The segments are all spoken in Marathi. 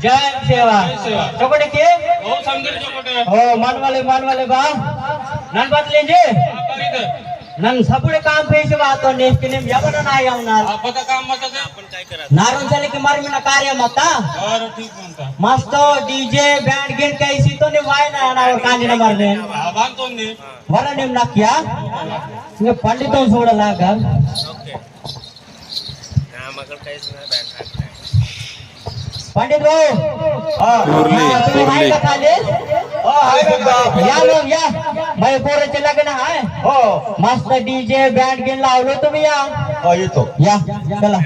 जय सेवा चौकटे के हो समझे चौकटे हो मन वाले बा नन बात लेंगे नन सबुडे काम पैसे वातो नेस्के नेम यावना नाही आवणार आपण काम मत आपण काय करा नारून झाले की मारमिना कार्य मता बरं ठीक म्हणता मस्त डीजे बँड गेन कैसी तो ने वाय ना नावर कांडी न मारने बांधतो ने वरा नेम नाक्या ने पंडितों सोडला का ओके नामाकड काहीच नाही बँड पंडित भाऊ मुरली या लोग या भाई पोराचे लग्न आहे हो मस्त डीजे बँड गेन लावलो तुम्ही या येतो या चला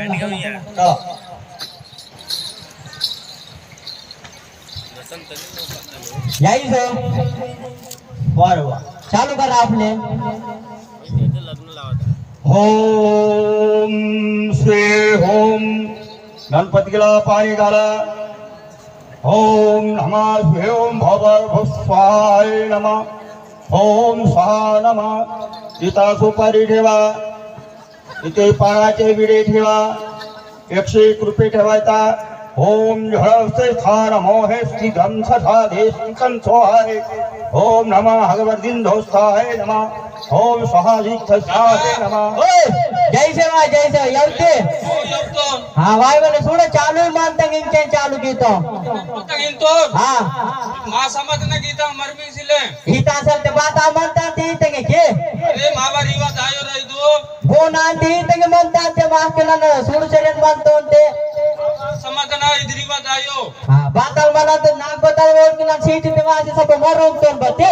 यायचं बरोबर चालू करा आपले ओम श्री ओम गणपतीला पाणी घाला ओम नमः शिवाय ओम भगवस्वाय नमः ओम स्वाहा नमः इथं सुपारी ठेवा इथे पानाचे विडे ठेवा 101 रुपये ठेवायचा ओम झळसे स्थान मोहे स्थिगम सधाधे संसोहाय ओम नमः भगवद्गींधोस्थाय नमः ओम स्वाहालिक्थस्थाय नमः जय सेवा येते हा वाय वाले थोडं चालू मानता इंचे चालू कीतो हा मा समझ न गीता मरमी सिले हिता असेल ते बात म्हणता ते इथे के अरे मावा रिवाज आयो रे दो गो नांदी इथे म्हणता ते वाक्यला सोडू शरीर म्हणतो ते समझ ना इधर रिवाज आयो हा बाताल मला तर नाक बाताल वर की ना सीट ते वासे सब मरो तो बते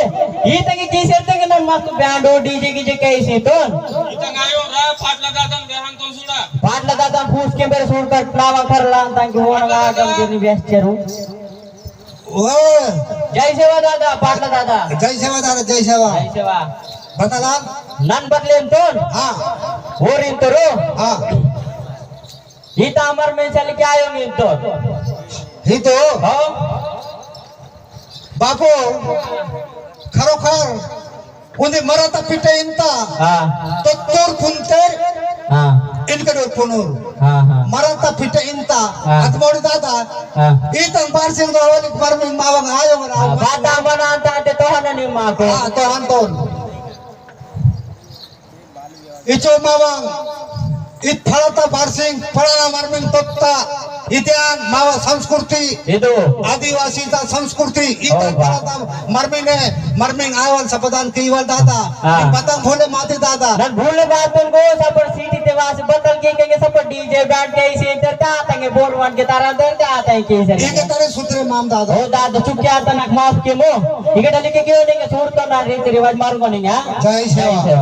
इथे की किसे ते ना मस्त बँड डीजे की जे कैसे तो इथं आयो रा फाटला दादा बेहान तो सुडा पाटला दादा फूस के मेरे सुन कर प्लावा करला ताकि होणगा गम के व्यस्तरू ओ जय सेवा दादा पाटला दादा जय सेवा दादा जय सेवा जय सेवा बताला नन बदलेन तो हाँ होरिन तो रो हाँ हिता अमर में चल के आयो मिल तो ही तो हो बापू खरोखर उन्हें मराठा पिटे इंता हां तो तोर कुंते हां इनकडे पुनूर हां मराठा पिटे इंता हाँ। अतमोडी दादा हां इतन पारसिंग दोवली परमी मावंग आयो मरा बाता बनाता ते तो हननी माको हाँ तो अंतोन इचो मावंग इत फळता पारसिंग फळाना मरमिंग तोत्ता इत्यान मावा संस्कृती इदो आदिवासीचा संस्कृती हो इतर बा. फळता मरमिंग आयवल सपदान कीवल दादा हाँ। पतंग भोले माते दादा नन भूले बातन गो सपर सीटी ते वास बदल के सपर डीजे बैंड के इसे इधर ता आतेंगे बोर्ड वन के तारा अंदर ते आता है के इसे एक तरह सूत्रे माम दादा हो दादा चुप के आता नक माफ के मो इके डले के क्यों नहीं के छोड़ तो ना रीति रिवाज मार को नहीं हां जय सेवा